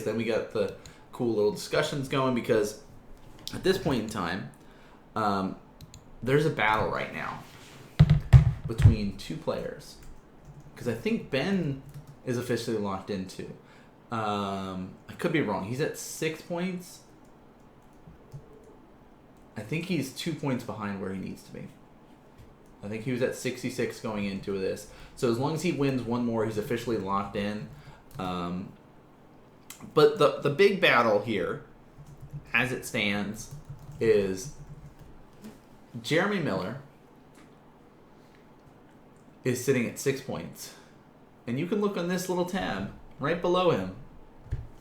then we got the cool little discussions going because at this point in time, there's a battle right now between two players. Because I think Ben is officially locked in too. I could be wrong. He's at 6 points. I think he's 2 points behind where he needs to be. I think he was at 66 going into this. So as long as he wins one more, he's officially locked in. But the big battle here, as it stands, is Jeremy Miller is sitting at 6 points. And you can look on this little tab right below him.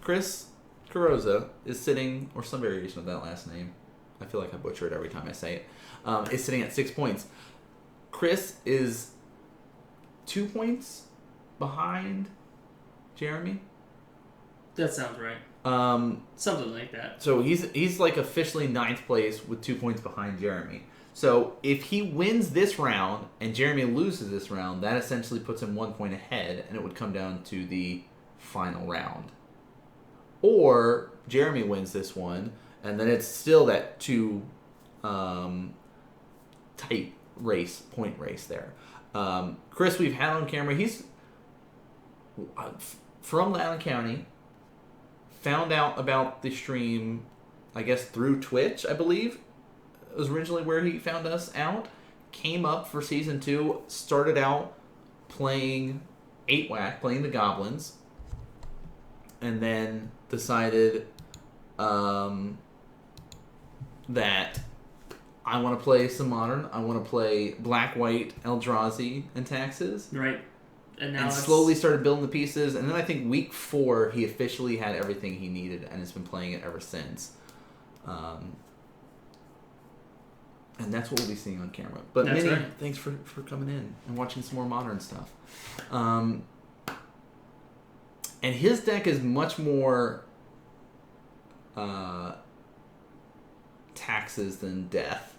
Chris Carrozza is sitting, or some variation of that last name. I feel like I butcher it every time I say it. Is sitting at 6 points. Chris is 2 points behind Jeremy. That sounds right. Something like that. So he's like officially 9th place with 2 points behind Jeremy. So if he wins this round and Jeremy loses this round, that essentially puts him 1 point ahead, and it would come down to the final round. Or Jeremy wins this one, and then it's still that two tight point race there. Chris, we've had on camera. He's from Loudoun County. Found out about the stream, I guess, through Twitch, I believe. It was originally where he found us out. Came up for Season 2. Started out playing 8-Whack, playing the Goblins. And then decided that I want to play some Modern. I want to play Black, White, Eldrazi, and Taxes. Right. And slowly started building the pieces. And then I think week 4, he officially had everything he needed and has been playing it ever since. And that's what we'll be seeing on camera. But that's Minnie, right. Thanks for coming in and watching some more Modern stuff. And his deck is much more Taxes than Death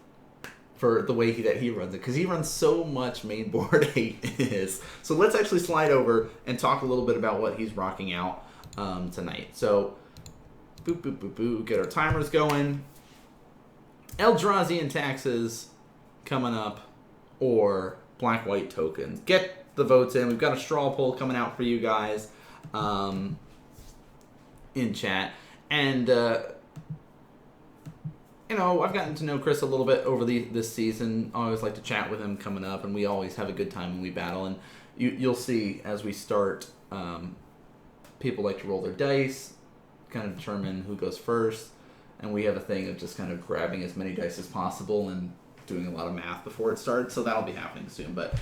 for the way that he runs it. Because he runs so much main board 8 is. So let's actually slide over and talk a little bit about what he's rocking out tonight. So, boop, boop, boop, boop. Get our timers going. Eldrazi and Taxes coming up, or Black White tokens. Get the votes in. We've got a straw poll coming out for you guys in chat. And, I've gotten to know Chris a little bit over this season. I always like to chat with him coming up, and we always have a good time when we battle. And you'll see as we start, people like to roll their dice, kind of determine who goes first. And we have a thing of just kind of grabbing as many dice as possible and doing a lot of math before it starts. So that'll be happening soon. But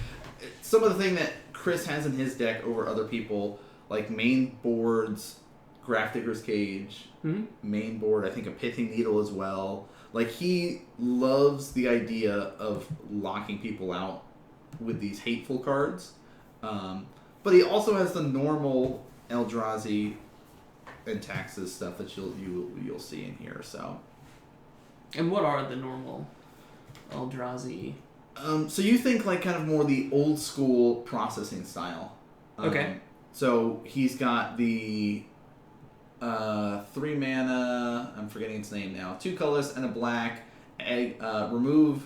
some of the thing that Chris has in his deck over other people, like main boards, Grafdigger's Cage, main board, I think a Pithing Needle as well. Like, he loves the idea of locking people out with these hateful cards. But he also has the normal Eldrazi and Taxes stuff that you'll see in here. So, and what are the normal Eldrazi? So you think like kind of more the old school processing style. Okay. So he's got the 3 mana. I'm forgetting its name now. 2 colors and a black. Remove.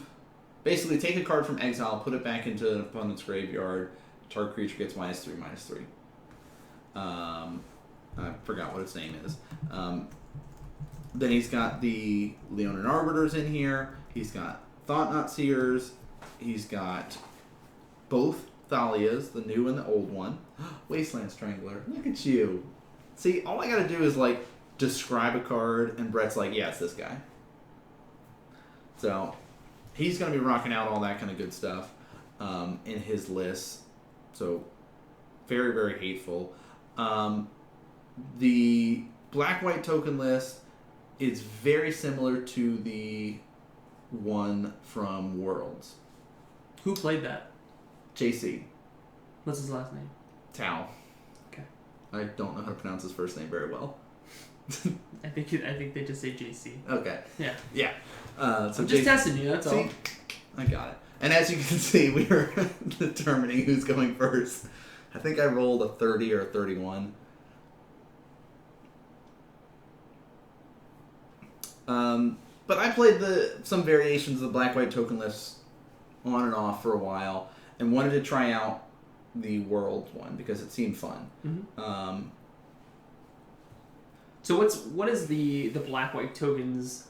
Basically, take a card from exile, put it back into an opponent's graveyard. Target creature gets -3/-3. I forgot what its name is. Then he's got the Leonin Arbiters in here. He's got Thought-Knot Seers. He's got both Thalias, the new and the old one. Wasteland Strangler. Look at you. See, all I gotta do is, like, describe a card, and Brett's like, yeah, it's this guy. So, he's gonna be rocking out all that kind of good stuff in his list. So, very, very hateful. The Black-White token list is very similar to the one from Worlds. Who played that? JC. What's his last name? Tao. Okay. I don't know how to pronounce his first name very well. I think they just say JC. Okay. Yeah. Yeah. So I'm just testing you, that's all. I got it. And as you can see, we were determining who's going first. I think I rolled a 30 or a 31. But I played some variations of the black-white tokenless on and off for a while, and wanted to try out the world one because it seemed fun. Mm-hmm. So what is the black-white tokens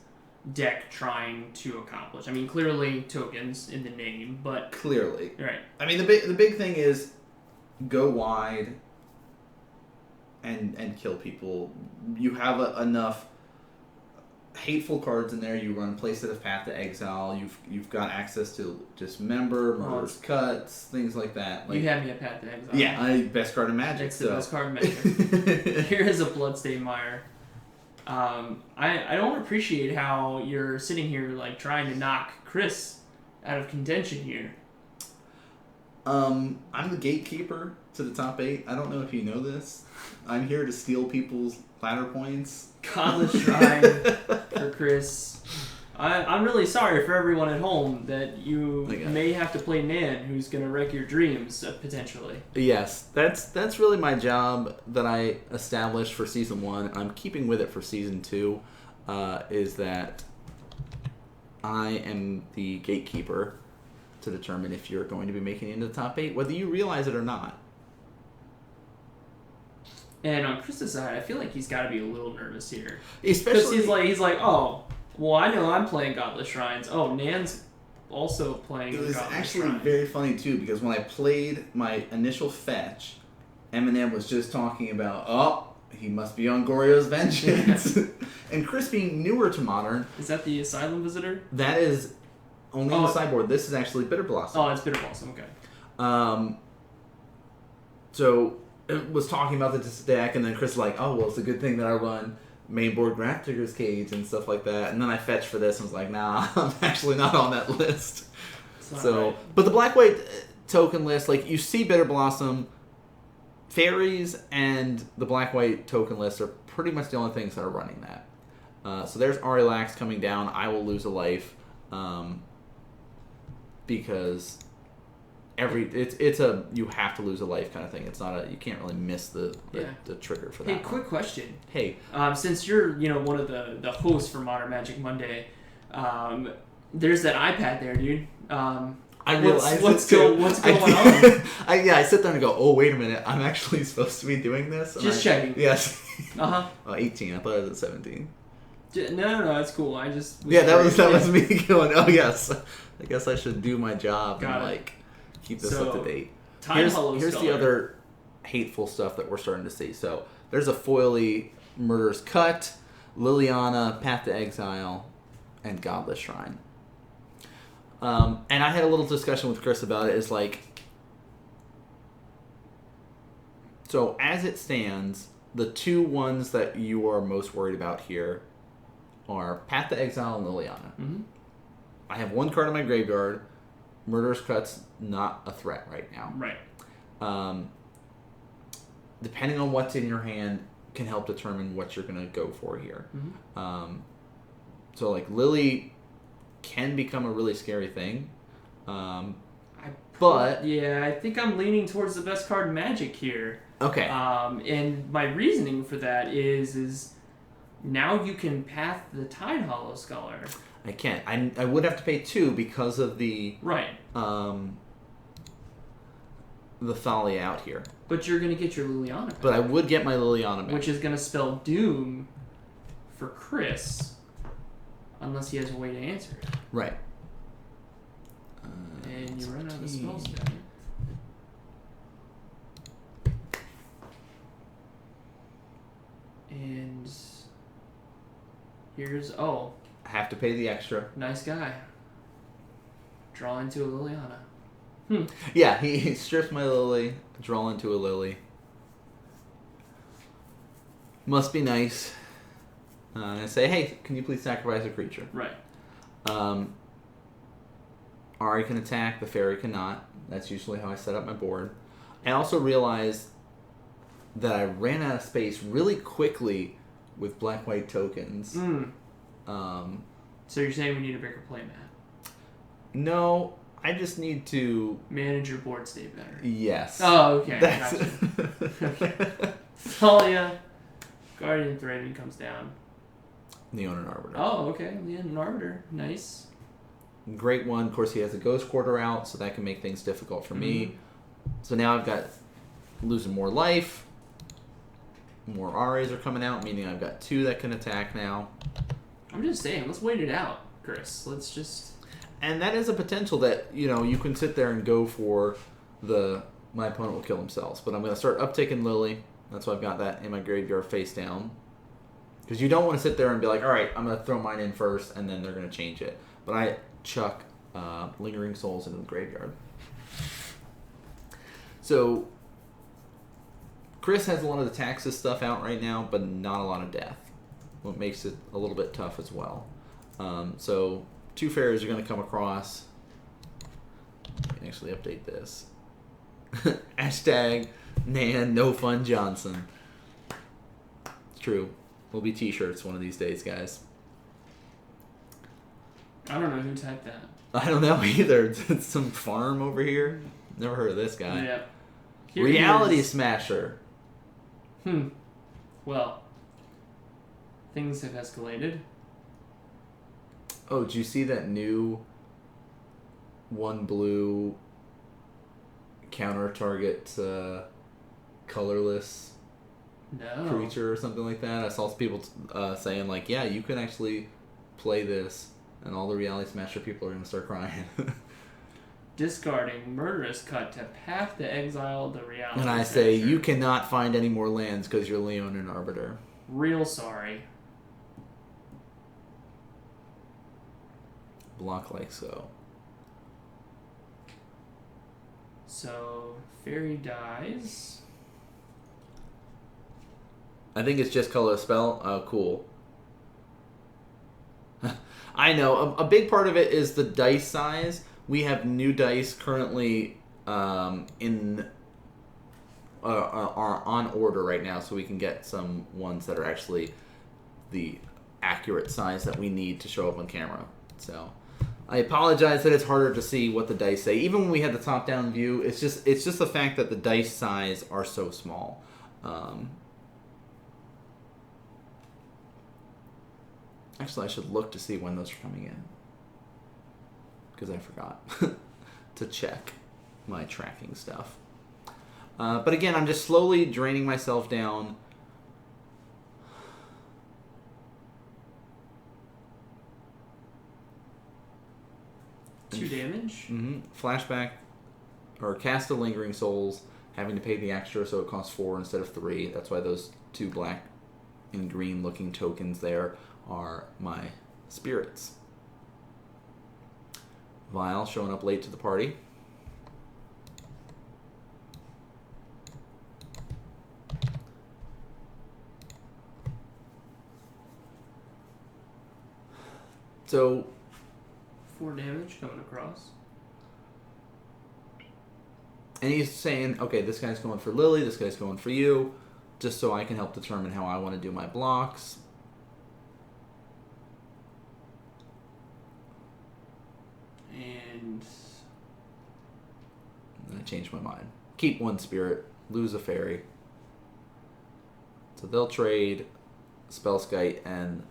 deck trying to accomplish? I mean, clearly tokens in the name, but clearly, right. I mean, the big thing is go wide and kill people. You have enough hateful cards in there. You run Playset of Path to Exile. You've got access to Dismember, Murder's Cuts, things like that. Like, you had me at Path to Exile. Yeah, best card in Magic. Next to the best card in Magic. Here is a Bloodstained Mire. I don't appreciate how you're sitting here like trying to knock Chris out of contention here. I'm the gatekeeper to the top 8. I don't know if you know this. I'm here to steal people's ladder points. Godless Shrine for Chris. I'm really sorry for everyone at home that you may have to play Nan, who's going to wreck your dreams, potentially. Yes, that's really my job that I established for Season 1. I'm keeping with it for Season 2, is that I am the gatekeeper to determine if you're going to be making it into the top 8, whether you realize it or not. And on Chris's side, I feel like he's got to be a little nervous here. Especially... Because he's like, oh... Well, I know I'm playing Godless Shrines. Oh, Nan's also playing Godless Shrines. It was actually very funny, too, because when I played my initial fetch, Eminem was just talking about, he must be on Goryo's Vengeance. And Chris, being newer to Modern... Is that the Asylum Visitor? That is only on the sideboard. This is actually Bitter Blossom. Oh, it's Bitter Blossom, okay. So, it was talking about this deck, and then Chris was like, well, it's a good thing that I run mainboard Grafdigger's Cage and stuff like that. And then I fetched for this and was like, nah, I'm actually not on that list. So, right. But the black-white token list, like, you see Bitter Blossom, Fairies, and the black-white token list are pretty much the only things that are running that. So there's Arilax coming down. I will lose a life. Because it's a you have to lose a life kind of thing. It's not you can't really miss the trigger for that. Hey, quick question. Hey, since you're one of the hosts for Modern Magic Monday, there's that iPad there, dude. What's going on? I sit there and go, oh wait a minute, I'm actually supposed to be doing this. Just checking. Yes. 18. I thought it was at 17. No, that's cool. I just that was me going. Oh yes, I guess I should do my job and keep this up to date. Here's the other hateful stuff that we're starting to see. So there's a foily Murder's Cut, Liliana, Path to Exile, and Godless Shrine. And I had a little discussion with Chris about it. It's like, so as it stands, the two ones that you are most worried about here are Path to Exile and Liliana. Mm-hmm. I have one card in my graveyard. Murder's Cut's not a threat right now. Right. Depending on what's in your hand can help determine what you're going to go for here. Mm-hmm. So like Lily can become a really scary thing. But I think I'm leaning towards the best card in Magic here. Okay. And my reasoning for that is now you can path the Tide Hollow Scholar. I can't. I would have to pay 2 because of the the Thalia out here. But you're going to get your Liliana back. But I would get my Liliana back. Which is going to spell doom for Chris, unless he has a way to answer it. Right. And you run out of spells back. And here's I have to pay the extra. Nice guy. Draw into a Liliana. Yeah, he strips my Lily, draw into a Lily. Must be nice. And I say, hey, can you please sacrifice a creature? Right. Ari can attack, the fairy cannot. That's usually how I set up my board. I also realized that I ran out of space really quickly with black-white tokens. So you're saying we need a bigger playmat? No, I just need to manage your board state better. Yes. Oh, okay. Gotcha. Okay. Thalia, Guardian Threatening comes down. Leonin Arbiter. Oh, okay. Leonin Arbiter. Nice. Great one. Of course, he has a Ghost Quarter out, so that can make things difficult for me. So now I've got losing more life. More RAs are coming out, meaning I've got 2 that can attack now. I'm just saying, let's wait it out, Chris. Let's just... And that is a potential that, you can sit there and go for my opponent will kill themselves. But I'm going to start uptaking Lily. That's why I've got that in my graveyard face down. Because you don't want to sit there and be like, all right, I'm going to throw mine in first, and then they're going to change it. But I chuck Lingering Souls into the graveyard. So Chris has a lot of the Taxes stuff out right now, but not a lot of death. What makes it a little bit tough as well. So 2 fairies are going to come across. Let me actually update this. Hashtag Nan No Fun Johnson. It's true. We'll be t-shirts one of these days, guys. I don't know who typed that. I don't know either. It's some farm over here. Never heard of this guy. Yeah. Reality Smasher. Well, things have escalated. Oh, did you see that new 1 blue counter target colorless creature or something like that? I saw people saying like, yeah, you can actually play this, and all the Reality Smasher people are going to start crying. Discarding Murderous Cut to path to exile the Reality And I Smasher. say, you cannot find any more lands because you're Leonin Arbiter. Real sorry. Block like so. So, Fairy dies. I think it's just color spell. Oh, cool. I know. A big part of it is the dice size. We have new dice currently are on order right now, so we can get some ones that are actually the accurate size that we need to show up on camera. So I apologize that it's harder to see what the dice say. Even when we had the top-down view, it's just the fact that the dice size are so small. Actually, I should look to see when those are coming in, because I forgot to check my tracking stuff. But again, I'm just slowly draining myself down. Two damage? Mm-hmm. Flashback, or cast a Lingering Souls, having to pay the extra, so it costs 4 instead of 3. That's why those 2 black and green looking tokens there are my spirits. Vile showing up late to the party. So 4 damage coming across. And he's saying, okay, this guy's going for Lily, this guy's going for you, just so I can help determine how I want to do my blocks. And I changed my mind. Keep 1 spirit, lose a fairy. So they'll trade Spellskite, and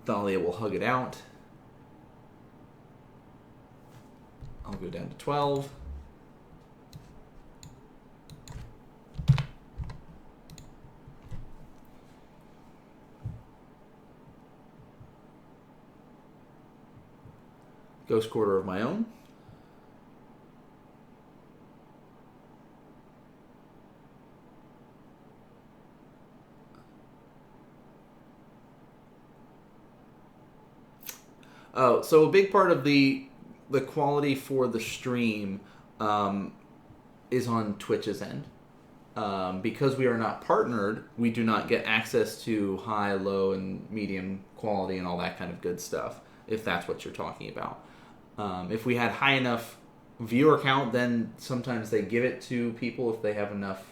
Thalia will hug it out. I'll go down to 12. Ghost Quarter of my own. Oh, so a big part of the quality for the stream is on Twitch's end. Because we are not partnered, we do not get access to high, low, and medium quality and all that kind of good stuff, if that's what you're talking about. If we had high enough viewer count, then sometimes they give it to people if they have enough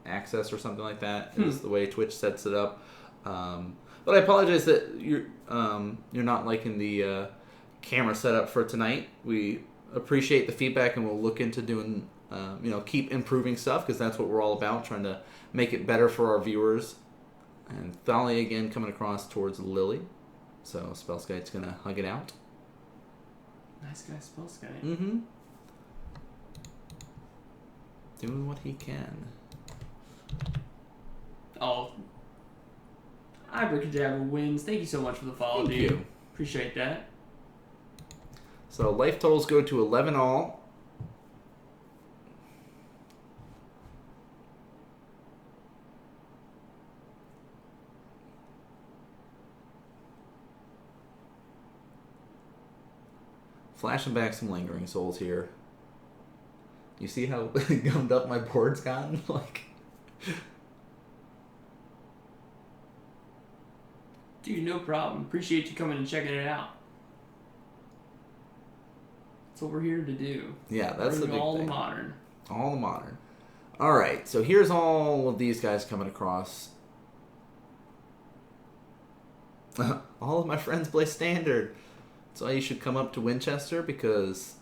access or something like that. Is the way Twitch sets it up. But I apologize that you're not liking the camera setup for tonight. We appreciate the feedback, and we'll look into doing, keep improving stuff, because that's what we're all about, trying to make it better for our viewers. And Thalia again coming across towards Lily. So Spellskite's going to hug it out. Nice guy, Spellskite. Mm-hmm. Doing what he can. Oh. Abracadabra wins. Thank you so much for the follow, Thank dude. you. Appreciate that. So life totals go to 11 all. Flashing back some lingering souls here. You see how gummed up my board's gotten? Like, Dude, no problem. Appreciate you coming and checking it out. That's what we're here to do. yeah, that's the Bring big all thing. the modern. All the modern. All right, so here's all of these guys coming across. All of my friends play standard. That's why you should come up to Winchester, because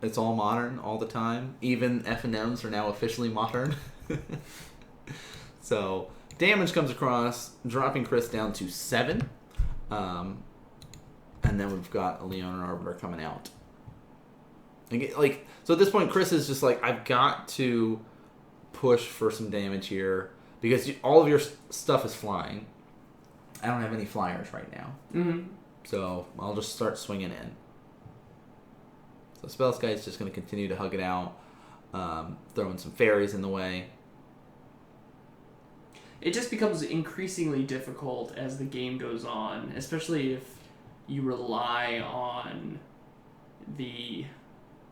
it's all modern all the time. Even F&Ms are now officially modern. So damage comes across, dropping Chris down to 7. And then we've got a Leonin Arbiter coming out. Like, so at this point, Chris is just like, I've got to push for some damage here, because all of your stuff is flying. I don't have any flyers right now. Mm-hmm. So I'll just start swinging in. So Spellskite's just going to continue to hug it out, throwing some fairies in the way. It just becomes increasingly difficult as the game goes on, especially if you rely on the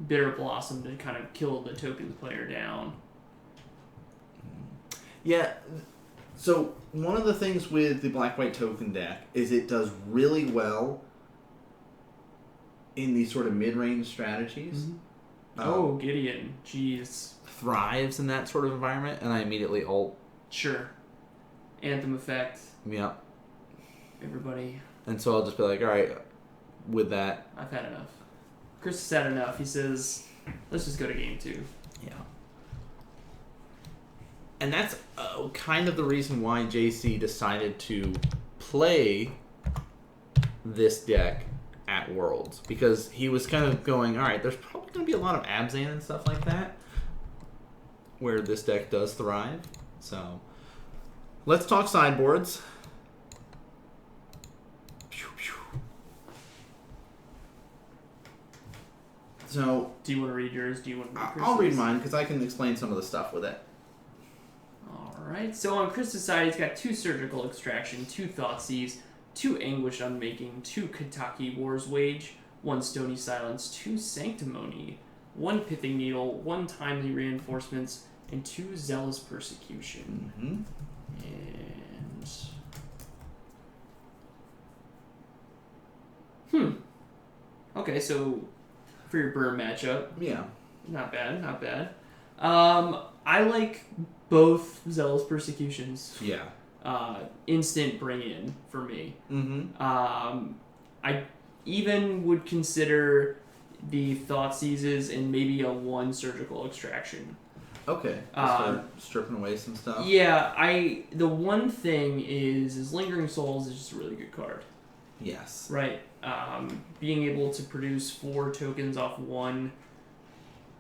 Bitter Blossom to kind of kill the tokens player down. Yeah, so one of the things with the black-white token deck is it does really well in these sort of mid-range strategies. Mm-hmm. Gideon. Jeez. Thrives in that sort of environment, and I immediately ult. Sure. Anthem effect. Yep. Everybody. And so I'll just be like, all right, with that. I've had enough. Chris has had enough. He says, let's just go to game 2. Yeah. And that's kind of the reason why JC decided to play this deck at Worlds. Because he was kind of going, all right, there's probably going to be a lot of Abzan and stuff like that where this deck does thrive. So let's talk sideboards. So, do you want to read yours? Do you want to read Chris's? I'll read mine because I can explain some of the stuff with it. Alright, so on Chris's side, he's got 2 Surgical Extraction, 2 Thoughtseize, 2 Anguish Unmaking, 2 Kataki War's Wage, 1 Stony Silence, 2 Sanctimony, 1 Pithing Needle, 1 Timely Reinforcements, and 2 Zealous Persecution. Mm-hmm. And... Okay, so for your burn matchup. Yeah. Not bad, not bad. I like both Zealous Persecutions. Yeah. Instant bring in for me. Mm-hmm. I even would consider the Thought Seizes and maybe a 1 Surgical Extraction. Okay. Start stripping away some stuff. Yeah, the one thing is Lingering Souls is just a really good card. Yes. Right. Being able to produce 4 tokens off 1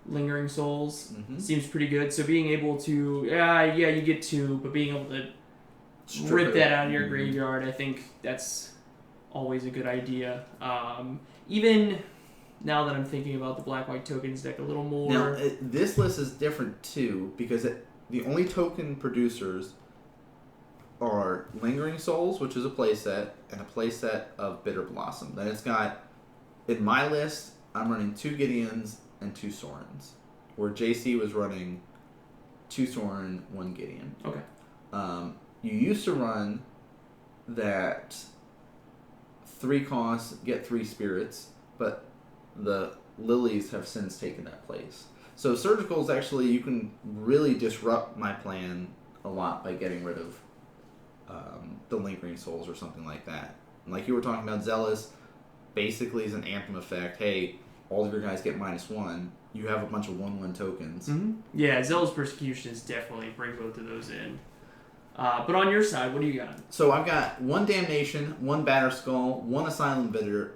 Lingering Souls seems pretty good. So being able to, you get 2, but being able to rip that out of your graveyard, I think that's always a good idea. Even now that I'm thinking about the black-white tokens deck a little more. Now, this list is different too, because the only token producers are Lingering Souls, which is a playset, and a playset of Bitter Blossom. Then it's got, in my list, I'm running 2 Gideons and 2 Sorens, where JC was running 2 Soren, 1 Gideon. Okay. You used to run that 3 costs, get 3 spirits, but the Lilies have since taken that place. So Surgicals, actually, you can really disrupt my plan a lot by getting rid of the Lingering Souls or something like that. Like you were talking about, Zealous basically is an Anthem effect. Hey, all of your guys get -1. You have a bunch of 1/1 tokens. Mm-hmm. Yeah, Zealous Persecution is definitely bring both of those in. But on your side, what do you got? So I've got 1 Damnation, 1 Batterskull, 1 Asylum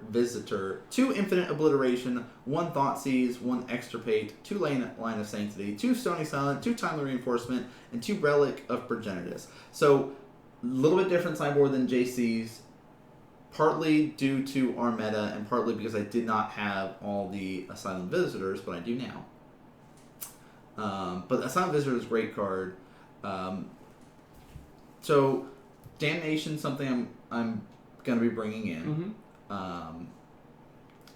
Visitor, 2 Infinite Obliteration, 1 Thoughtseize, 1 Extirpate, 2 Line of Sanctity, 2 Stony Silent, 2 Timely Reinforcement, and 2 Relic of Progenitus. So a little bit different sideboard than JC's, partly due to our meta and partly because I did not have all the Asylum Visitors, but I do now. But Asylum Visitor is a great card. So, Damnation something I'm going to be bringing in,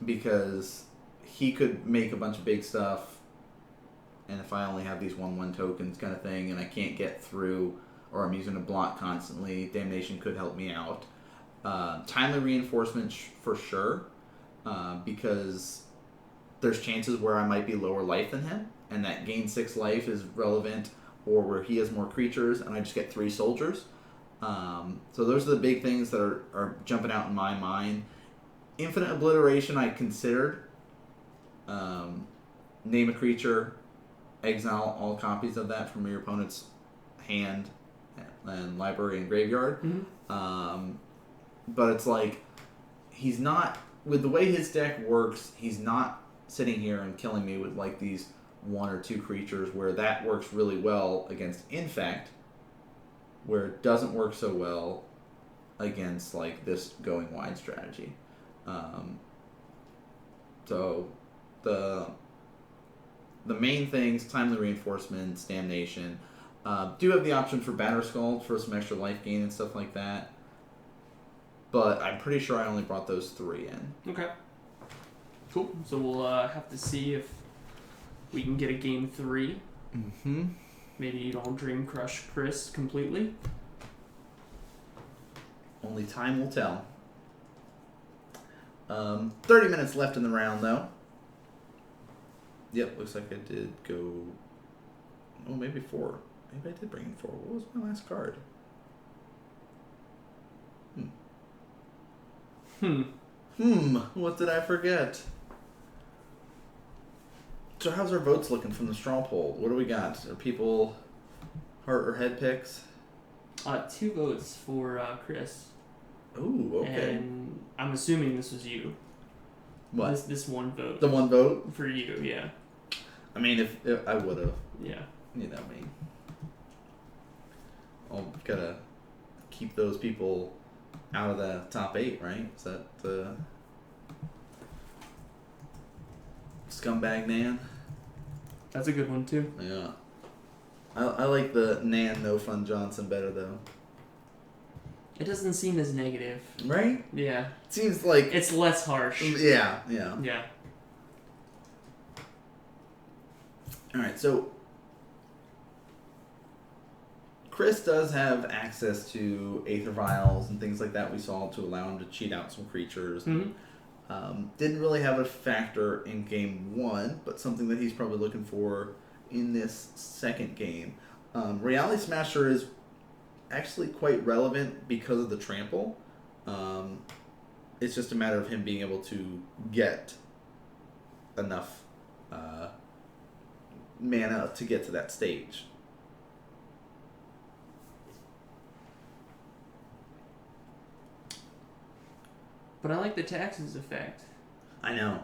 because he could make a bunch of big stuff, and if I only have these 1/1 tokens kind of thing, and I can't get through, or I'm using a block constantly, Damnation could help me out. Timely Reinforcement for sure, because there's chances where I might be lower life than him, and that gain 6 life is relevant, or where he has more creatures and I just get 3 soldiers. So those are the big things that are jumping out in my mind. Infinite Obliteration I considered. Name a creature, exile all copies of that from your opponent's hand and library and graveyard. But it's like, he's not, with the way his deck works, he's not sitting here and killing me with like these 1 or 2 creatures where that works really well against Infect, where it doesn't work so well against like this going wide strategy. So the main things, Timely Reinforcements, Damnation, do have the option for Batterskull for some extra life gain and stuff like that, but I'm pretty sure I only brought those 3 in. Okay. Cool. So we'll have to see if we can get a game 3. Maybe you don't Dream Crush Chris completely. Only time will tell. 30 minutes left in the round, though. Yep, looks like I did go... Oh, maybe 4. Maybe I did bring in 4. What was my last card? What did I forget? So how's our votes looking from the straw poll? What do we got? Are people heart or head picks? 2 votes for Chris. Ooh, okay. And I'm assuming this was you. What? This 1 vote. The 1 vote? For you, yeah. I mean, if I would have. Yeah. You know me. I'll gotta keep those people out of the top 8, right? Is that Scumbag Nan? That's a good one, too. Yeah. I like the Nan No Fun Johnson better, though. It doesn't seem as negative. Right? Yeah. It seems like... It's less harsh. Yeah. Yeah. Alright, so... Chris does have access to Aether Vials and things like that we saw to allow him to cheat out some creatures. Didn't really have a factor in game 1, but something that he's probably looking for in this second game. Reality Smasher is actually quite relevant because of the trample. It's just a matter of him being able to get enough mana to get to that stage. But I like the taxes effect. I know.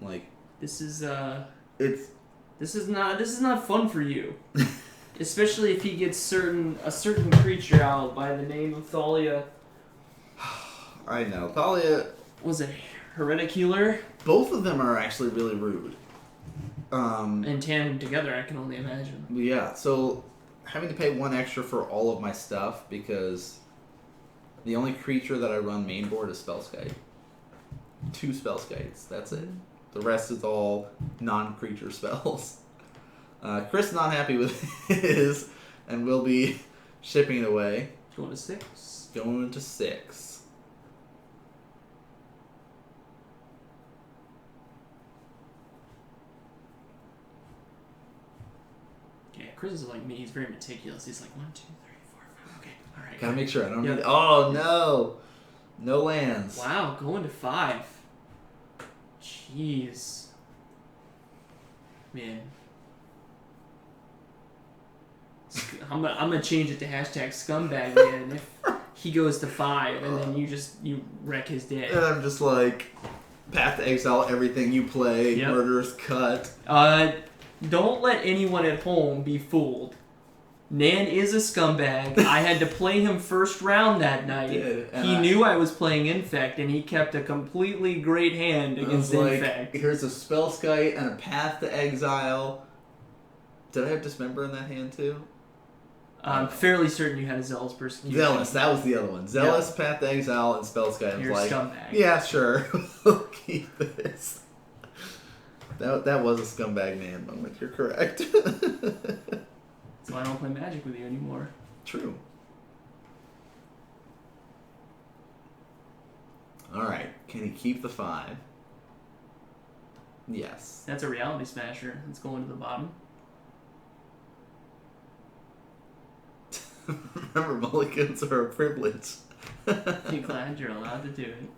Like, this is it's this is not fun for you. Especially if he gets a certain creature out by the name of Thalia. I know. Thalia... Was it Hereticular? Both of them are actually really rude. And tandem together, I can only imagine. Yeah, so having to pay 1 extra for all of my stuff because the only creature that I run main board is Spellskite. 2 Spellskites, that's it. The rest is all non-creature spells. Chris not happy with his, and will be shipping it away. Going to 6. Going to 6. Yeah, Chris is like me. He's very meticulous. He's like 1, 2, 3, 4, 5. Okay, all right. Gotta make sure I don't need... Oh, no! No lands. Wow, going to 5. Jeez. Man. I'm gonna change it to hashtag scumbag man if he goes to 5 and then you wreck his day. And I'm just like, Path to Exile, everything you play, Yep. Murderous Cut. Don't let anyone at home be fooled. Nan is a scumbag. I had to play him first round that night. He knew I was playing Infect, and he kept a completely great hand against Infect. Here's a Spellskite and a Path to Exile. Did I have Dismember in that hand too? I'm fairly certain you had a Zealous Persecution. Zealous, that was the other one. Zealous, Path to Exile, and Spellskite. I was You're like, a scumbag. yeah, sure. We'll keep this. That was a scumbag man moment. You're correct. So I don't play Magic with you anymore. True. Alright, can he keep the 5? Yes. That's a Reality Smasher. It's going to the bottom. Remember, mulligans are a privilege. Be glad you're allowed to do it.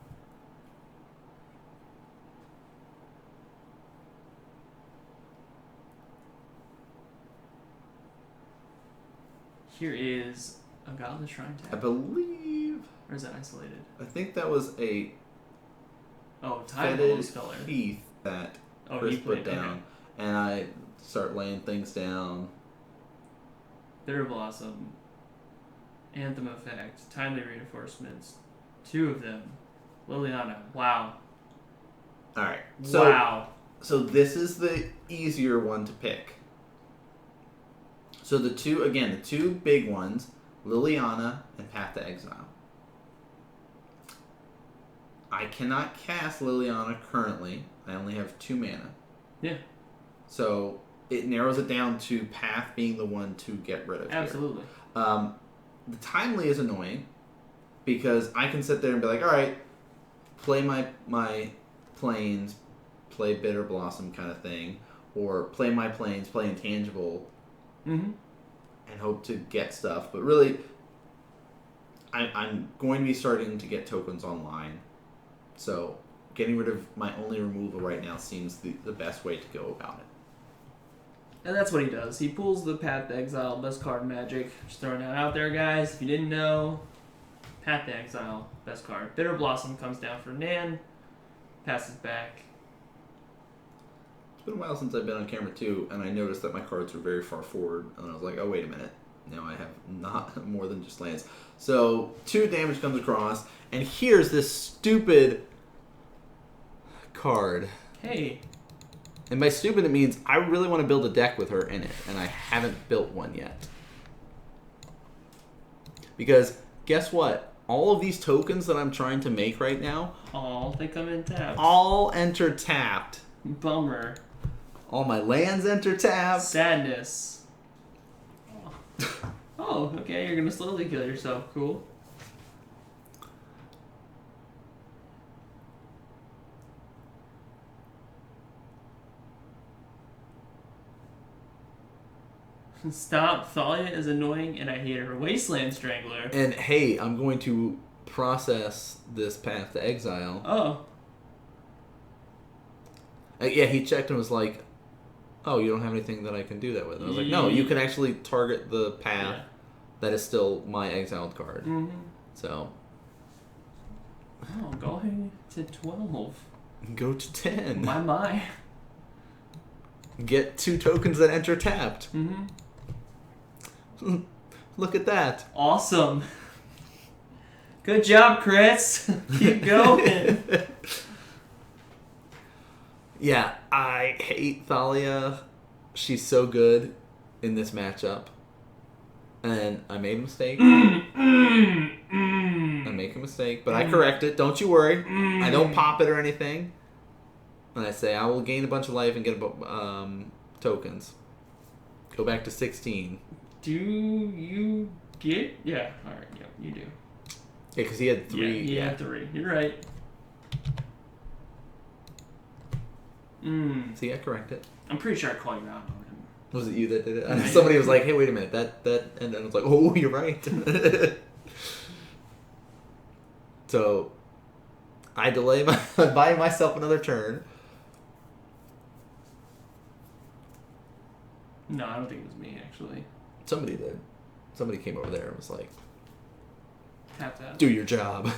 Here is a Godless Shrine I tag. believe... Or is that isolated? I think that was a Oh, Time fetid Rose color. Heath that Oh, Chris he put played, down. okay. And I start laying things down. Bitter Blossom. Anthem Effect. Timely Reinforcements. 2 of them. Liliana. Wow. Alright. So, Wow. So this is the easier one to pick. So the two big ones, Liliana and Path to Exile. I cannot cast Liliana currently. I only have 2 mana. Yeah. So it narrows it down to Path being the one to get rid of. Absolutely. Here. The Timely is annoying because I can sit there and be like, all right, play my planes, play Bitter Blossom kind of thing, or play my planes, play Intangible, Mm-hmm. and hope to get stuff. But really, I'm going to be starting to get tokens online. So getting rid of my only removal right now seems the best way to go about it. And that's what he does. He pulls the Path to Exile, best card in Magic. Just throwing that out there, guys. If you didn't know, Path to Exile, best card. Bitter Blossom comes down for Nan, passes back. It's been a while since I've been on camera too, and I noticed that my cards were very far forward, and I was like, oh, wait a minute. Now I have not more than just lands. So 2 damage comes across, and here's this stupid card. Hey. And by stupid, it means I really want to build a deck with her in it, and I haven't built one yet. Because guess what? All of these tokens that I'm trying to make right now, Oh, they come in tapped. all enter tapped. Bummer. All my lands enter tapped. Sadness. Oh, okay. You're gonna slowly kill yourself. Cool. Stop. Thalia is annoying and I hate her. Wasteland Strangler. And hey, I'm going to process this Path to Exile. Oh. Yeah, he checked and was like, oh, you don't have anything that I can do that with. And I was like, no, you can actually target the path that is still my exiled card. Mm-hmm. So. Oh, going to 12. Go to 10. My. Get 2 tokens that enter tapped. Mm-hmm. Look at that. Awesome. Good job, Chris. Keep going. Yeah, I hate Thalia. She's so good in this matchup. And I made a mistake. I make a mistake, but I correct it. Don't you worry. I don't pop it or anything. And I say I will gain a bunch of life and get tokens. Go back to 16. Do you get... Yeah, alright, yeah, you do. Yeah, because he had 3. Yeah, he had 3. You're right. See, I correct it. I'm pretty sure I called you out on him. Was it you that did it? And somebody was like, hey, wait a minute. That, and then I was like, oh, you're right. So, I buy myself another turn. No, I don't think it was me, actually. Somebody did. Somebody came over there and was like, Tap that. do your job.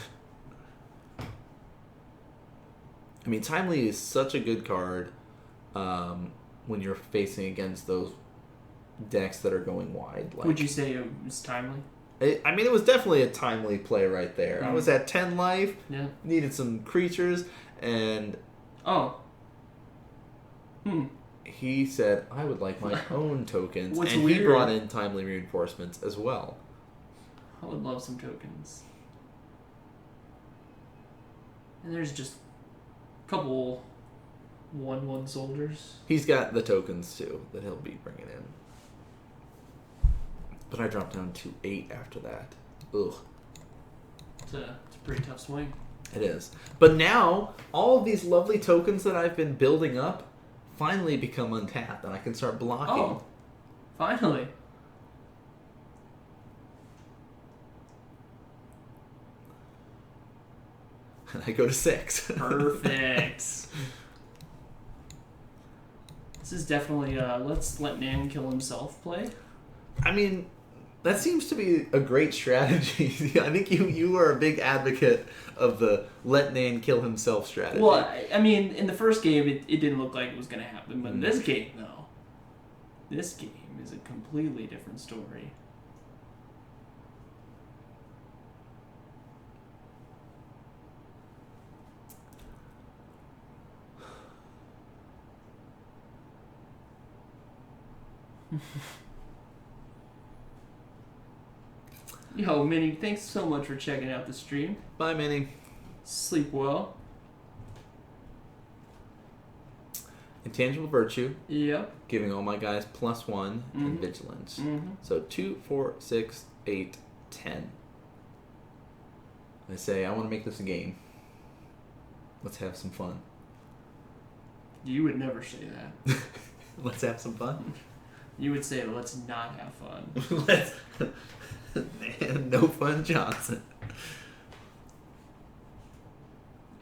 I mean, Timely is such a good card when you're facing against those decks that are going wide. Like, would you say it was timely? I mean, it was definitely a timely play right there. I was at 10 life, needed some creatures, and... Oh. He said, I would like my own tokens, What's and weird? he brought in timely reinforcements as well. I would love some tokens. And there's just a couple 1/1 soldiers. He's got the tokens, too, that he'll be bringing in. But I dropped down to 8 after that. Ugh. It's a pretty tough swing. It is. But now, all of these lovely tokens that I've been building up finally become untapped, and I can start blocking. Oh, finally. And I go to 6. Perfect. This is definitely let's let Nan kill himself play. I mean, that seems to be a great strategy. I think you are a big advocate of the let Nan kill himself strategy. Well, I mean, in the first game, it didn't look like it was going to happen, but in this game, no. This game is a completely different story. Yo, Minnie, thanks so much for checking out the stream. Bye, Minnie. Sleep well. Intangible Virtue. Yep. Giving all my guys +1 and Vigilance. So 2, 4, 6, 8, 10. I say, I want to make this a game. Let's have some fun. You would never say that. Let's have some fun? You would say, let's not have fun. Let's... Man, no fun Johnson.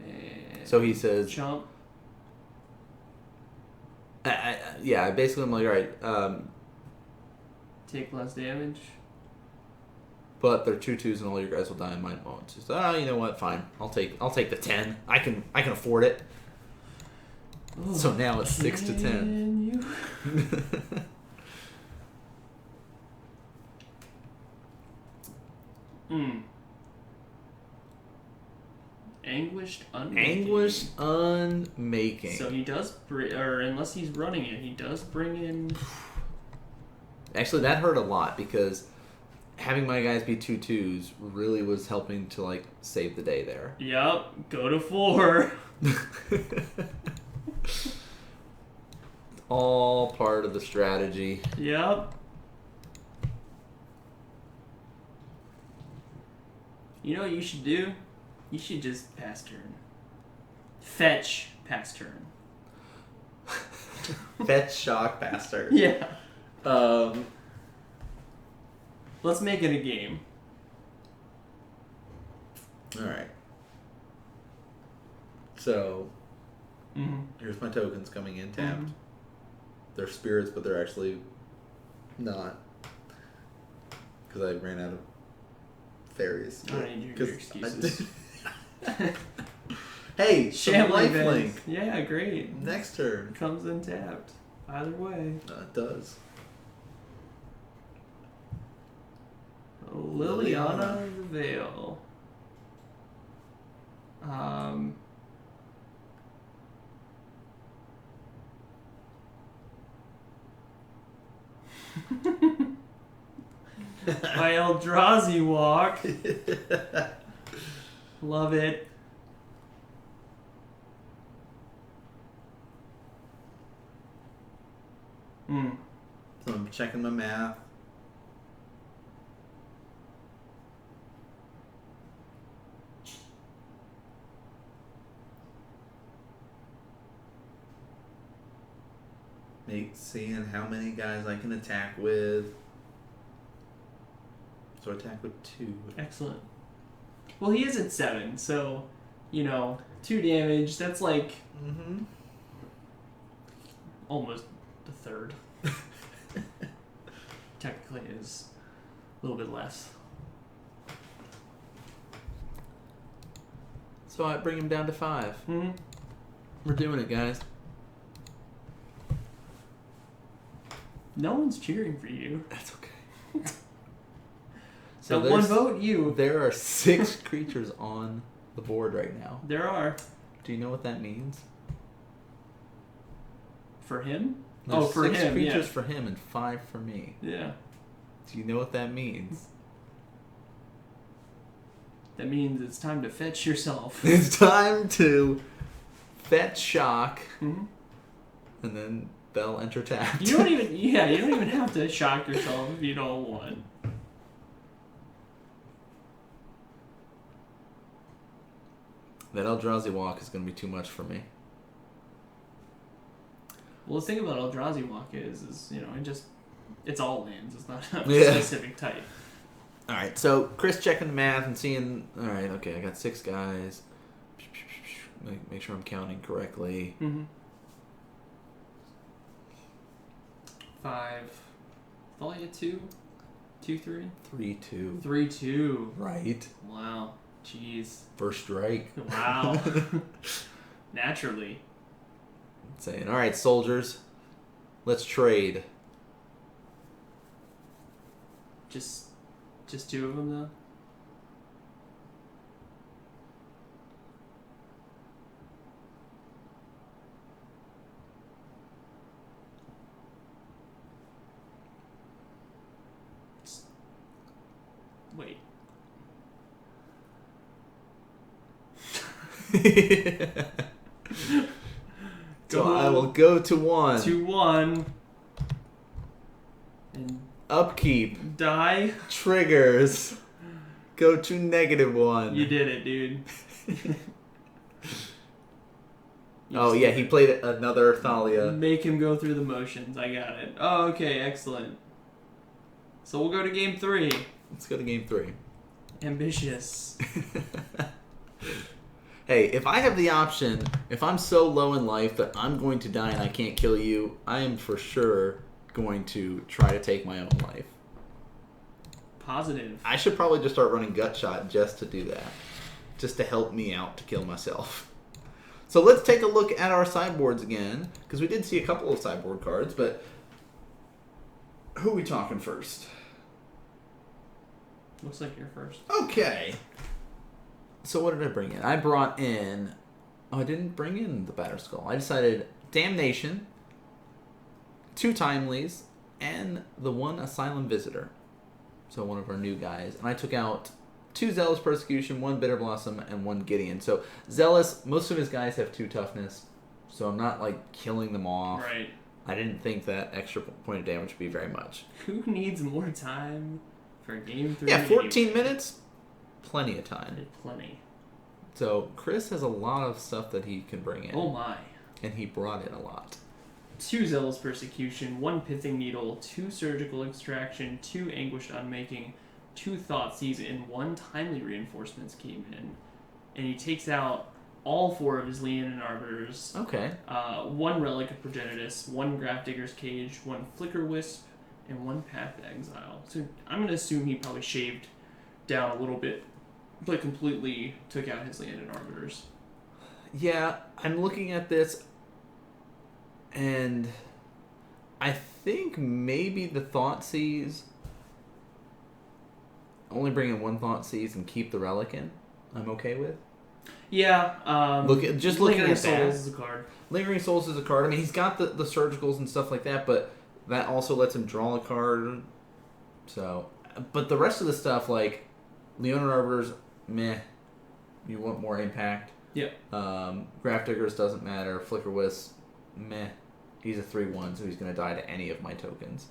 And so he says... Chump. Yeah, basically I'm like, alright, Take less damage. but they're 2/2s and all your guys will die and mine won't. So, you know what, fine. I'll take the 10. I can afford it. Oh, So now it's 6 to 10. Anguished Unmaking. Anguished Unmaking. So he does, or unless he's running it, he does bring in... Actually, that hurt a lot because having my guys be 2/2s really was helping to, like, save the day there. Yep, go to 4. All part of the strategy. Yep. You know what you should do? You should just pass turn. Fetch, pass turn. Fetch, shock, bastard. Yeah. Let's make it a game. Alright. So, here's my tokens coming in tapped. They're spirits, but they're actually not. Because I ran out of fairies. I need your excuses. Hey, some lifelink. Yeah, great. Next turn. Comes in tapped. Either way. It does. Liliana the Veil. My Eldrazi walk. Love it. So I'm checking my math. Seeing how many guys I can attack with. So attack with 2. Excellent. Well, he is at 7, so, 2 damage, that's like almost the third. technically is a little bit less. So I bring him down to 5. Mm-hmm. We're doing it, guys. No one's cheering for you. That's okay. So one vote, you. There are 6 creatures on the board right now. There are. Do you know what that means? For him? There's for 6 him, creatures yeah. for him and 5 for me. Yeah. Do you know what that means? That means it's time to fetch yourself. It's time to fetch shock, Mm-hmm. and then they'll enter tapped. You don't even have to shock yourself if you don't want. That Eldrazi walk is going to be too much for me. Well, the thing about Eldrazi walk is it's all lands. It's not a Yeah. specific type. All right, so Chris checking the math and seeing. All right, okay, I got 6 guys. Make sure I'm counting correctly. Mm-hmm. 5. Thought you had 2? 2, 3? 3, 2. 3, 2. Right. Wow. Jeez. First strike. Wow. Naturally. Saying, all right, soldiers, let's trade. Just 2 of them though. Wait. So I will go to 1. 2-1. And Upkeep. die. Triggers. Go to -1. You did it, dude. Oh, yeah, he played another Thalia. Make him go through the motions. I got it. Oh, okay, excellent. So we'll go to game 3. Let's go to game 3. Ambitious. Hey, if I have the option, if I'm so low in life that I'm going to die and I can't kill you, I am for sure going to try to take my own life. Positive. I should probably just start running gut shot just to do that. Just to help me out to kill myself. So let's take a look at our sideboards again, because we did see a couple of sideboard cards, but who are we talking first? Looks like you're first. Okay. So what did I bring in? I brought in... Oh, I didn't bring in the Batterskull. I decided Damnation, 2 Timelies, and the 1 Asylum Visitor. So one of our new guys. And I took out 2 Zealous Persecution, 1 Bitter Blossom, and 1 Gideon. So Zealous, most of his guys have 2 Toughness, so I'm not, like, killing them off. Right. I didn't think that extra point of damage would be very much. Who needs more time for game 3? Yeah, 14 minutes? Plenty of time. Plenty. So Chris has a lot of stuff that he can bring in. Oh my. And he brought in a lot. 2 Zealous Persecution, 1 Pithing Needle, 2 Surgical Extraction, 2 Anguished Unmaking, 2 Thoughtseize, and 1 Timely Reinforcements came in. And he takes out all 4 of his Leonin Arbiters. Okay. 1 Relic of Progenitus, 1 Grafdigger's Cage, 1 Flicker Wisp, and 1 Path to Exile. So I'm going to assume he probably shaved down a little bit, but completely took out his Leonin Arbiters. Yeah, I'm looking at this, and I think maybe the Thoughtseize, only bring in 1 Thoughtseize and keep the Relic in, I'm okay with. Yeah. Looking at that. Souls is a card. Lingering Souls is a card. I mean, he's got the Surgicals and stuff like that, but that also lets him draw a card. So, but the rest of the stuff, like Leonin Arbiters, meh. You want more impact. Yep. Grafdiggers doesn't matter. Flicker Wisp, meh. He's a 3/1, so he's going to die to any of my tokens.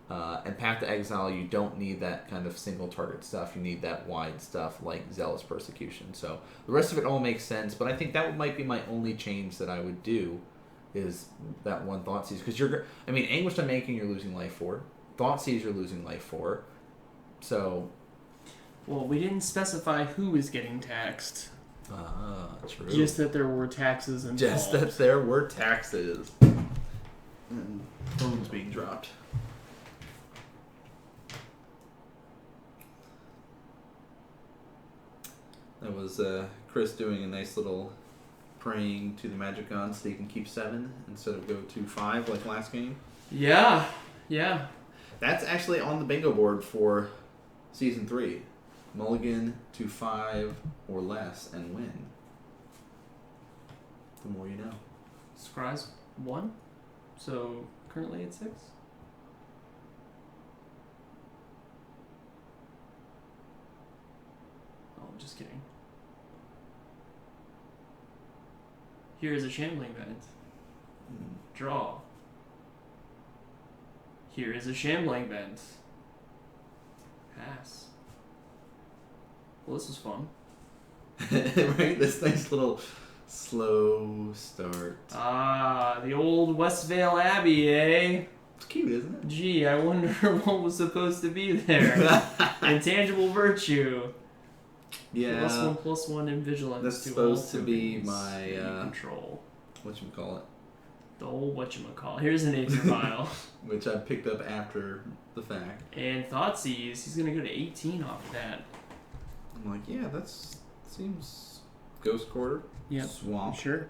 And Path to Exile, you don't need that kind of single target stuff. You need that wide stuff like Zealous Persecution. So the rest of it all makes sense, but I think that might be my only change that I would do is that 1 Thoughtseize. Because Anguished Unmaking, you're losing life for. Thoughtseize, you're losing life for. So... Well, we didn't specify who is getting taxed. True. Just that there were taxes involved. Just that there were taxes. And phones being dropped. That was Chris doing a nice little praying to the magic god so he can keep 7 instead of go to 5 like last game. Yeah. That's actually on the bingo board for Season 3. Mulligan to 5 or less and win. The more you know. Scry's 1, so currently at 6. Oh, I'm just kidding. Here is a shambling vent. Draw. Here is a shambling vent. Pass. Well, this was fun. Right? This nice little slow start. Ah, the old Westvale Abbey, eh? It's cute, isn't it? Gee, I wonder what was supposed to be there. Intangible virtue. Yeah. +1/+1 in vigilance. That's to supposed all to be tokens my that you control. whatchamacallit. The old whatchamacallit. Here's an Aether Vial. Which I picked up after the fact. And Thoughtseize, he's gonna go to 18 off of that. I'm like, yeah, that's seems Ghost Quarter. Yep. Swamp. Sure.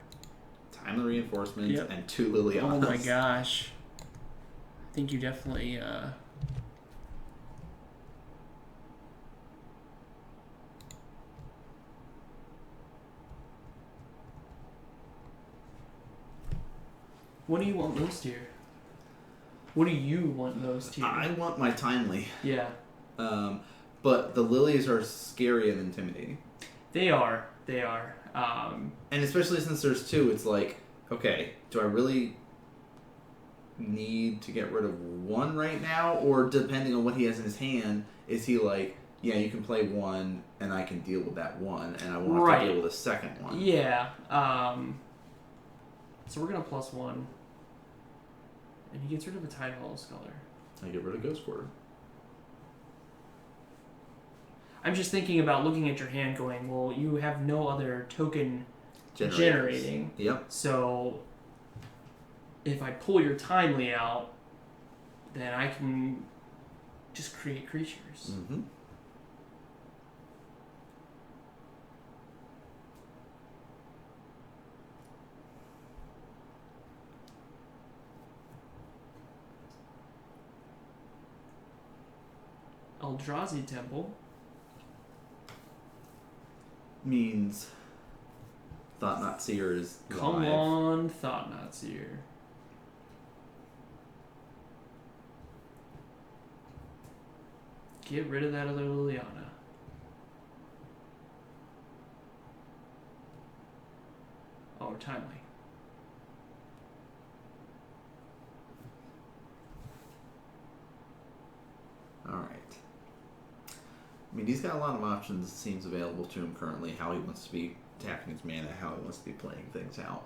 Timely Reinforcements Yep. and 2 Lilianas. Oh my gosh. I think you definitely What do you want most here? What do you want most here? I want my Timely. Yeah. But the lilies are scary and intimidating. They are. And especially since there's 2, it's like, okay, do I really need to get rid of 1 right now? Or depending on what he has in his hand, is he like, yeah, you can play 1 and I can deal with that 1 and I won't have to deal with a second one. Yeah. So we're gonna +1. And he gets rid of a Tide Hollow Scholar. I get rid of Ghost Quarter. I'm just thinking about looking at your hand going, well, you have no other token generating. Yep. So if I pull your Timely out, then I can just create creatures. Mm-hmm. Eldrazi Temple. Means Thought Not Seer is Come live. on, Thought Not Seer. Get rid of that other Liliana. Oh, Timely. Alright. I mean, he's got a lot of options, it seems, available to him currently, how he wants to be tapping his mana, how he wants to be playing things out.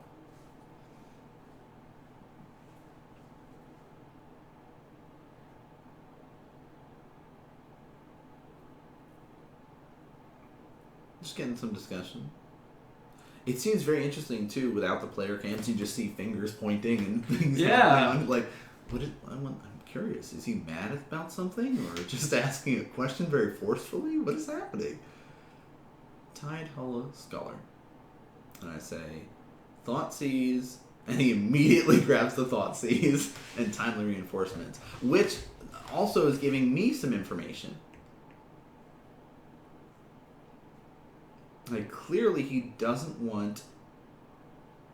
Just getting some discussion. It seems very interesting, too, without the player cams, you just see fingers pointing and things happening. Like, I'm curious, is he mad about something or just asking a question very forcefully? What is happening? Tide Hollow Scholar. And I say, Thoughtseize, and he immediately grabs the Thoughtseize and Timely Reinforcements, which also is giving me some information. Like, clearly he doesn't want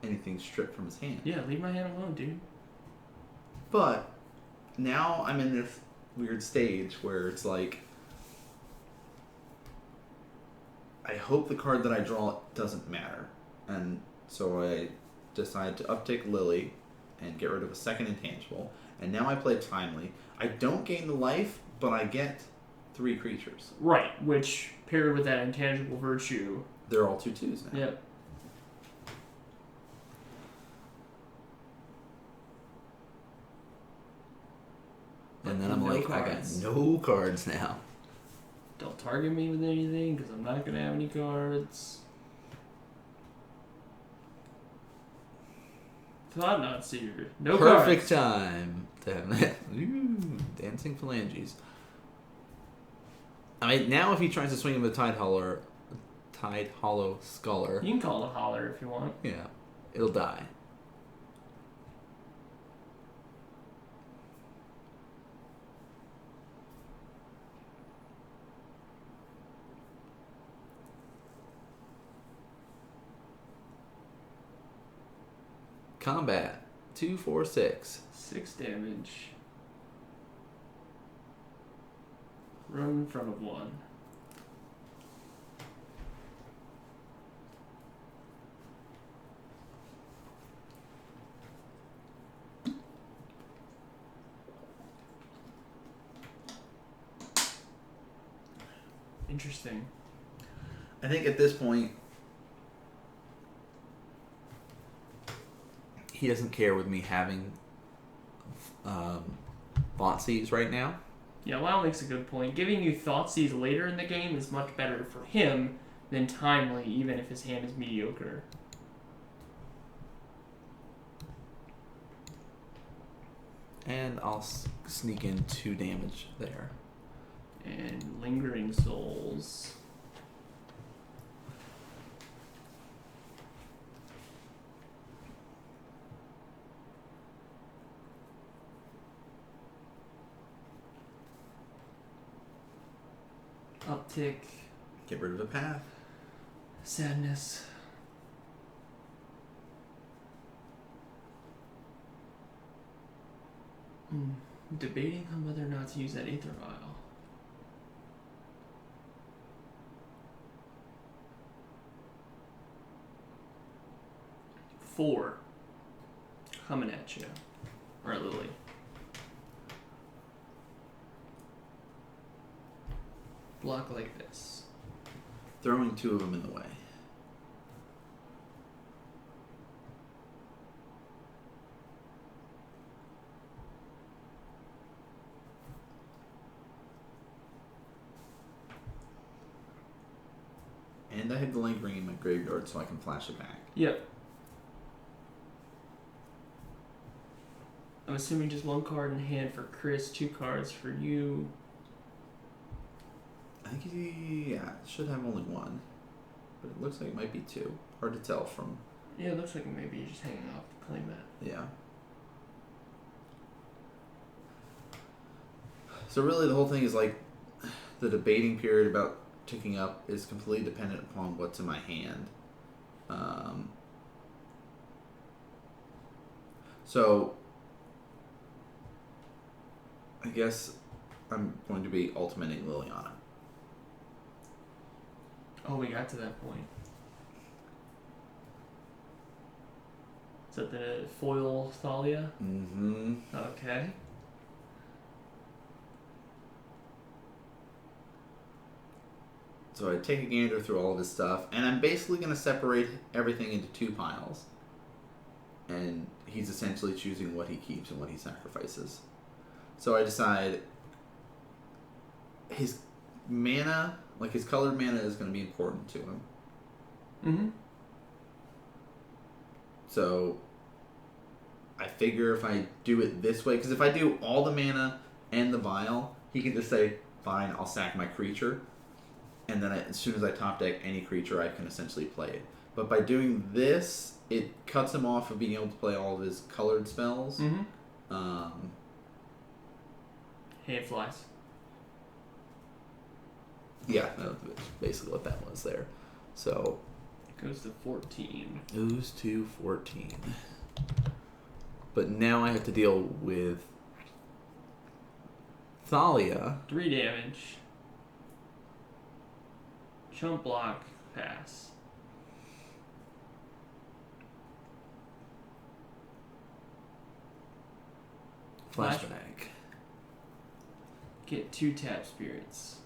anything stripped from his hand. Yeah, leave my hand alone, dude. But now I'm in this weird stage where it's like, I hope the card that I draw doesn't matter. And so I decide to uptick Lily and get rid of a second intangible. And now I play Timely. I don't gain the life, but I get 3 creatures. Right, which paired with that intangible virtue. They're all 2/2s now. Yep. And then I'm No like, cards. I got no cards now. Don't target me with anything because I'm not going to have any cards. Thought Not Seer. No Perfect cards. time to have that. Ooh, dancing phalanges. I mean, now if he tries to swing him with Tide Tide Hollow Sculler. You can call it a holler if you want. Yeah, it'll die. Combat 2, 4, 6. 6 damage. Run in front of 1. Interesting. I think at this point, he doesn't care with me having Thoughtseize right now. Yeah, Lau makes a good point. Giving you Thoughtseize later in the game is much better for him than Timely, even if his hand is mediocre. And I'll sneak in 2 damage there. And Lingering Souls. Uptick. Get rid of a path. Sadness. Debating on whether or not to use that Aether Vial. Four. Coming at you. Or Lily. Block like this. Throwing 2 of them in the way. And I have the Lingering in my graveyard so I can flash it back. Yep. I'm assuming just 1 card in hand for Chris, 2 cards for you. I think he should have only 1. But it looks like it might be 2. Hard to tell from... Yeah, it looks like maybe you're just hanging off the playmat. Yeah. So really the whole thing is like the debating period about ticking up is completely dependent upon what's in my hand. So I guess I'm going to be ultimating Liliana. Oh, we got to that point. Is that the foil Thalia? Mm-hmm. Okay. So I take a gander through all of his stuff, and I'm basically going to separate everything into 2 piles. And he's essentially choosing what he keeps and what he sacrifices. So I decide his mana, like his colored mana, is going to be important to him. Mm-hmm. So I figure if I do it this way, because if I do all the mana and the vial, he can just say, fine, I'll sack my creature. And then as soon as I top deck any creature, I can essentially play it. But by doing this, it cuts him off of being able to play all of his colored spells. Mm-hmm. Hand flies. Yeah, that's basically what that was there. So It goes to 14. goes to 14. But now I have to deal with Thalia. 3 damage. Chump block, pass. Flashback. Get 2 tap spirits.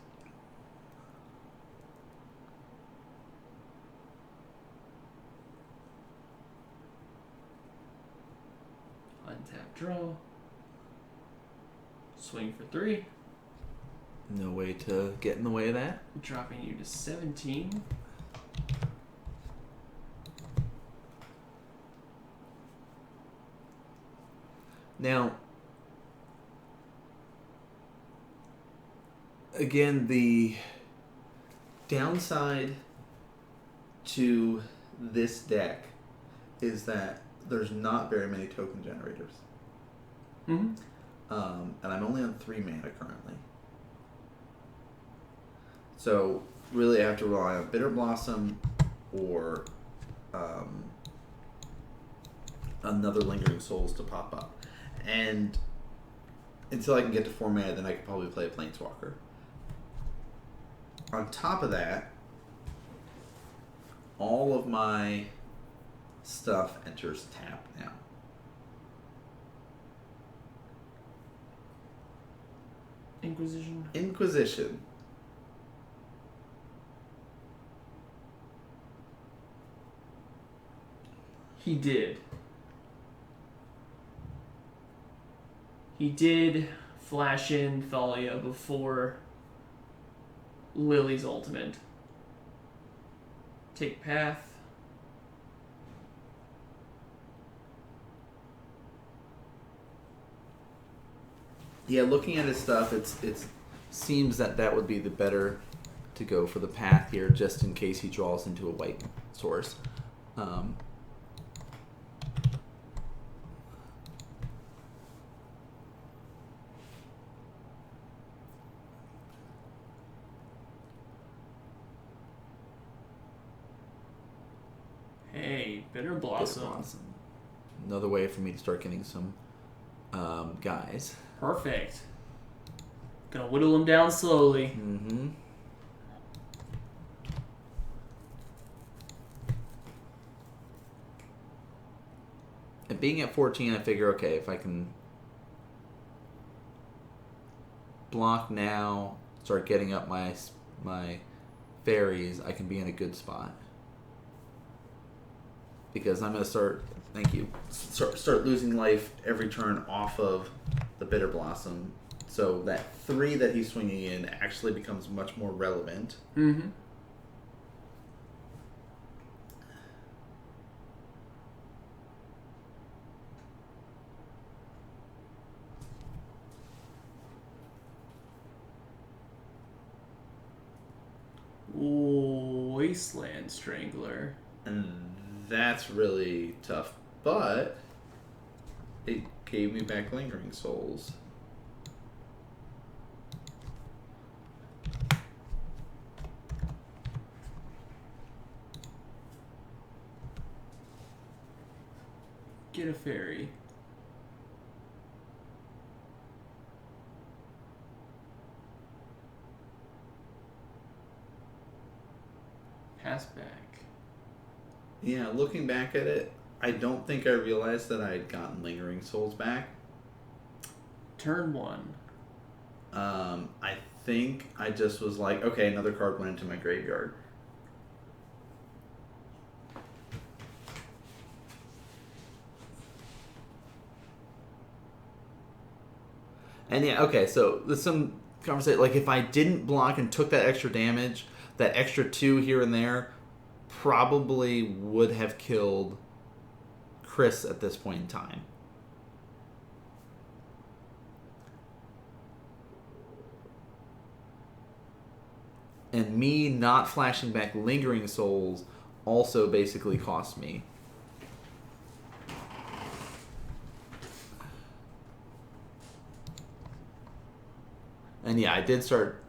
Untap draw. Swing for 3. No way to get in the way of that. Dropping you to 17. Now, again, the downside to this deck is that there's not very many token generators. Mm-hmm. And I'm only on 3 mana currently. So really I have to rely on Bitter Blossom or another Lingering Souls to pop up. And until I can get to 4 mana, then I could probably play a Planeswalker. On top of that, all of my stuff enters tap now. Inquisition. He did. He did flash in Thalia before Lily's ultimate. Take path. Yeah, looking at his stuff, it seems that would be the better to go for the path here, just in case he draws into a white source. Hey, Bitter Blossom. Another way for me to start getting some guys. Perfect. Gonna whittle them down slowly. Mm-hmm. And being at 14, I figure, okay, if I can block now, start getting up my fairies, I can be in a good spot. Because I'm going to start losing life every turn off of the Bitter Blossom. So that 3 that he's swinging in actually becomes much more relevant. Mm-hmm. Wasteland Strangler. And that's really tough. But it gave me back Lingering Souls. Get a fairy. Pass back. Yeah, looking back at it, I don't think I realized that I had gotten Lingering Souls back. Turn 1. I think I just was like, okay, another card went into my graveyard. And yeah, okay, so there's some conversation, like if I didn't block and took that extra damage, that extra 2 here and there probably would have killed Chris at this point in time. And me not flashing back Lingering Souls also basically cost me. And yeah, I did start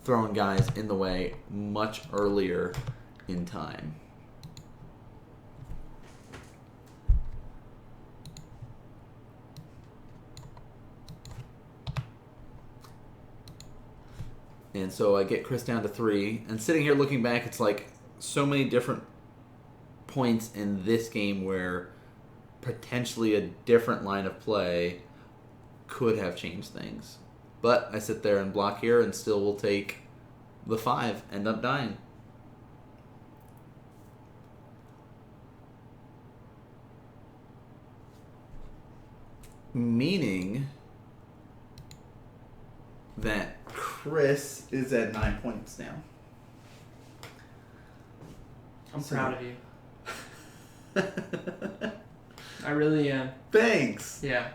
throwing guys in the way much earlier in time. And so I get Chris down to 3. And sitting here looking back, it's like so many different points in this game where potentially a different line of play could have changed things. But I sit there and block here and still will take the 5, end up dying. Meaning that Chris is at 9 points now. I'm proud of you. I really am. Thanks. Yeah.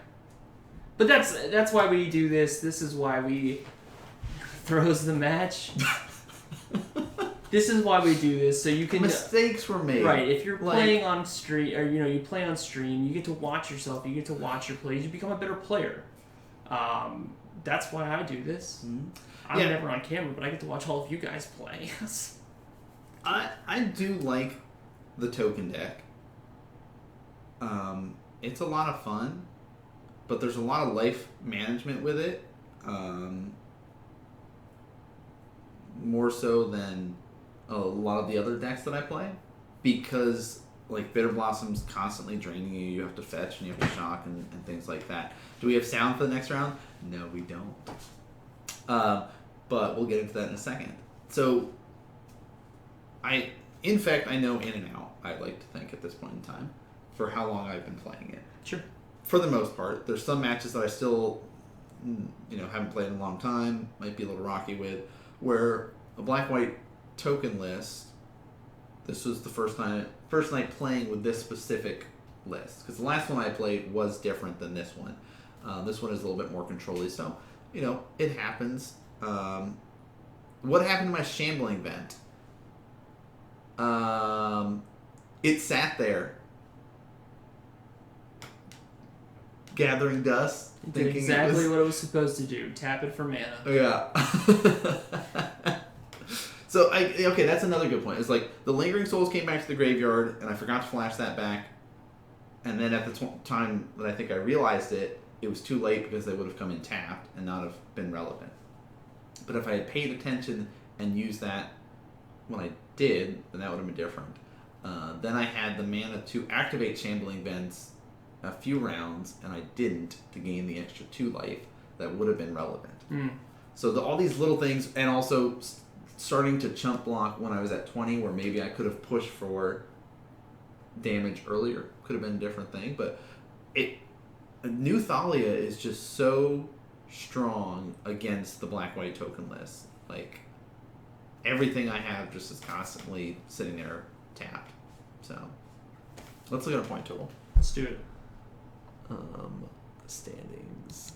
But that's why we do this. This is why we throws the match. this is why we do this, so you can mistakes were made. Right, if you're playing on stream, or you play on stream, you get to watch yourself, you get to watch your plays, you become a better player. That's why I do this. Mm-hmm. I'm never on camera, but I get to watch all of you guys play. I do like the token deck. It's a lot of fun, but there's a lot of life management with it. More so than a lot of the other decks that I play, because like Bitter Blossom's constantly draining you. You have to fetch and you have to shock and things like that. Do we have sound for the next round? No, we don't. But we'll get into that in a second. So, in fact, I know in and out, I'd like to think at this point in time, for how long I've been playing it. Sure. For the most part. There's some matches that I still, haven't played in a long time, might be a little rocky with, where a black-white token list, this was the first night playing with this specific list. Because the last one I played was different than this one. This one is a little bit more control-y, so, it happens. What happened to my Shambling Vent? It sat there, gathering dust, did exactly what it was supposed to do. Tap it for mana. Yeah. So that's another good point. It's like the Lingering Souls came back to the graveyard, and I forgot to flash that back. And then at the time that I think I realized it, it was too late because they would have come in tapped and not have been relevant. But if I had paid attention and used that when I did, then that would have been different. Then I had the mana to activate Shambling Vents a few rounds, and I didn't to gain the extra 2 life that would have been relevant. So all these little things, and also starting to chump block when I was at 20, where maybe I could have pushed for damage earlier, could have been a different thing. But New Thalia is just so strong against the black-white token list. Like, everything I have just is constantly sitting there tapped. So, let's look at a point total. Let's do it. Standings.